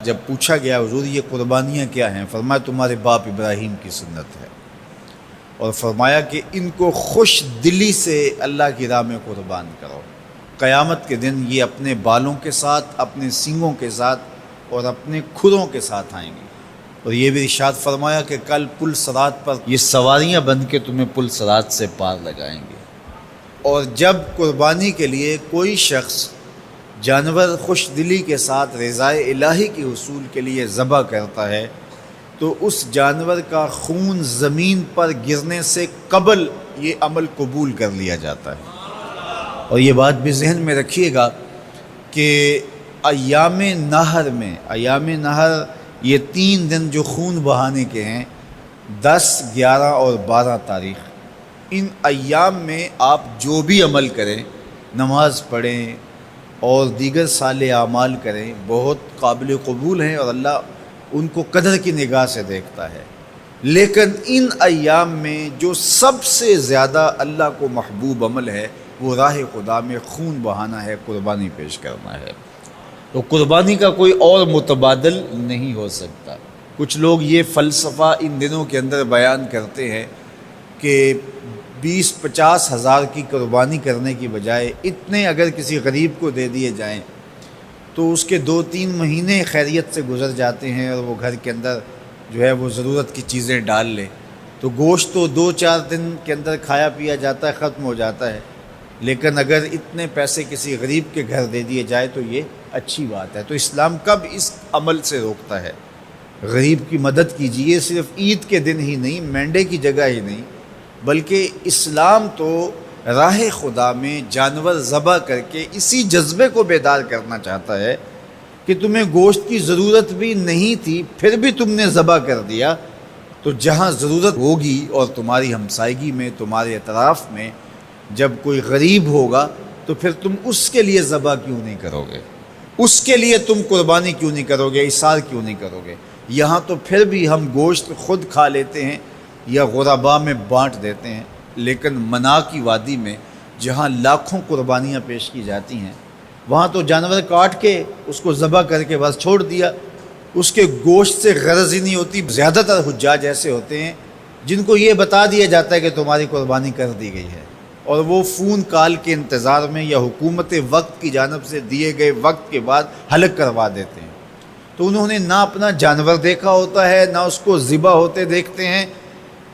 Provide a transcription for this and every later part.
جب پوچھا گیا حضور یہ قربانیاں کیا ہیں، فرمایا تمہارے باپ ابراہیم کی سنت ہے، اور فرمایا کہ ان کو خوش دلی سے اللہ کی راہ میں قربان کرو۔ قیامت کے دن یہ اپنے بالوں کے ساتھ، اپنے سینگوں کے ساتھ اور اپنے کھروں کے ساتھ آئیں گے، اور یہ بھی ارشاد فرمایا کہ کل پل صراط پر یہ سواریاں بن کے تمہیں پل صراط سے پار لگائیں گے۔ اور جب قربانی کے لیے کوئی شخص جانور خوش دلی کے ساتھ رضائے الہی کے حصول کے لیے ذبح کرتا ہے تو اس جانور کا خون زمین پر گرنے سے قبل یہ عمل قبول کر لیا جاتا ہے۔ اور یہ بات بھی ذہن میں رکھیے گا کہ ایام نہر یہ 3 دن جو خون بہانے کے ہیں، 10، 11 اور 12 تاریخ، ان ایام میں آپ جو بھی عمل کریں، نماز پڑھیں اور دیگر صالح اعمال کریں، بہت قابل قبول ہیں اور اللہ ان کو قدر کی نگاہ سے دیکھتا ہے۔ لیکن ان ایام میں جو سب سے زیادہ اللہ کو محبوب عمل ہے وہ راہ خدا میں خون بہانا ہے، قربانی پیش کرنا ہے۔ تو قربانی کا کوئی اور متبادل نہیں ہو سکتا۔ کچھ لوگ یہ فلسفہ ان دنوں کے اندر بیان کرتے ہیں کہ 20-50 ہزار کی قربانی کرنے کی بجائے اتنے اگر کسی غریب کو دے دیے جائیں تو اس کے 2-3 مہینے خیریت سے گزر جاتے ہیں، اور وہ گھر کے اندر جو ہے وہ ضرورت کی چیزیں ڈال لے تو گوشت تو 2-4 دن کے اندر کھایا پیا جاتا ہے، ختم ہو جاتا ہے۔ لیکن اگر اتنے پیسے کسی غریب کے گھر دے دیے جائے تو یہ اچھی بات ہے۔ تو اسلام کب اس عمل سے روکتا ہے؟ غریب کی مدد کیجیے، صرف عید کے دن ہی نہیں، مینڈے کی جگہ ہی نہیں، بلکہ اسلام تو راہ خدا میں جانور ذبح کر کے اسی جذبے کو بیدار کرنا چاہتا ہے کہ تمہیں گوشت کی ضرورت بھی نہیں تھی پھر بھی تم نے ذبح کر دیا، تو جہاں ضرورت ہوگی اور تمہاری ہمسائیگی میں، تمہارے اطراف میں جب کوئی غریب ہوگا تو پھر تم اس کے لیے ذبح کیوں نہیں کرو گے؟ اس کے لیے تم قربانی کیوں نہیں کرو گے؟ اِثار کیوں نہیں کرو گے؟ یہاں تو پھر بھی ہم گوشت خود کھا لیتے ہیں یا غرباء میں بانٹ دیتے ہیں، لیکن منا کی وادی میں جہاں لاکھوں قربانیاں پیش کی جاتی ہیں وہاں تو جانور کاٹ کے اس کو ذبح کر کے بس چھوڑ دیا، اس کے گوشت سے غرض ہی نہیں ہوتی۔ زیادہ تر حجاج ایسے ہوتے ہیں جن کو یہ بتا دیا جاتا ہے کہ تمہاری قربانی کر دی گئی ہے، اور وہ فون کال کے انتظار میں یا حکومت وقت کی جانب سے دیے گئے وقت کے بعد حلق کروا دیتے ہیں۔ تو انہوں نے نہ اپنا جانور دیکھا ہوتا ہے، نہ اس کو ذبح ہوتے دیکھتے ہیں،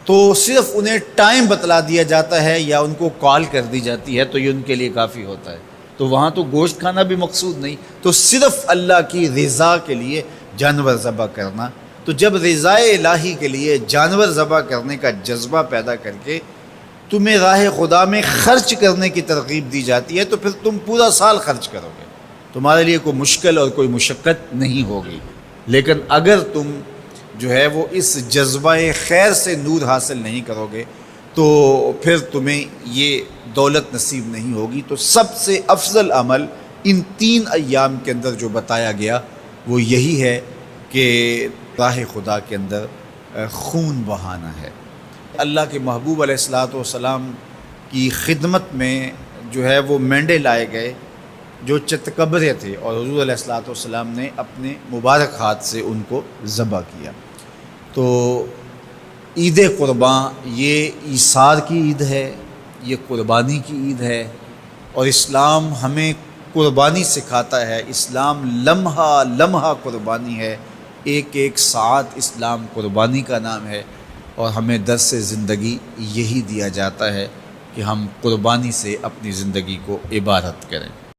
تو صرف انہیں ٹائم بتلا دیا جاتا ہے یا ان کو کال کر دی جاتی ہے تو یہ ان کے لیے کافی ہوتا ہے۔ تو وہاں تو گوشت کھانا بھی مقصود نہیں، تو صرف اللہ کی رضا کے لیے جانور ذبح کرنا۔ تو جب رضائے الہی کے لیے جانور ذبح کرنے کا جذبہ پیدا کر کے تمہیں راہ خدا میں خرچ کرنے کی ترغیب دی جاتی ہے تو پھر تم پورا سال خرچ کرو گے، تمہارے لیے کوئی مشکل اور کوئی مشقت نہیں ہوگی۔ لیکن اگر تم جو ہے وہ اس جذبہ خیر سے نور حاصل نہیں کرو گے تو پھر تمہیں یہ دولت نصیب نہیں ہوگی۔ تو سب سے افضل عمل ان 3 ایام کے اندر جو بتایا گیا وہ یہی ہے کہ راہ خدا کے اندر خون بہانا ہے۔ اللہ کے محبوب علیہ الصلوۃ والسلام کی خدمت میں جو ہے وہ مینڈے لائے گئے جو چتکبرے تھے، اور حضور علیہ الصلوۃ والسلام نے اپنے مبارک ہاتھ سے ان کو ذبح کیا۔ تو عید قرباں یہ ایثار کی عید ہے، یہ قربانی کی عید ہے، اور اسلام ہمیں قربانی سکھاتا ہے۔ اسلام لمحہ لمحہ قربانی ہے، ایک ایک ساعت اسلام قربانی کا نام ہے، اور ہمیں درس زندگی یہی دیا جاتا ہے کہ ہم قربانی سے اپنی زندگی کو عبادت کریں۔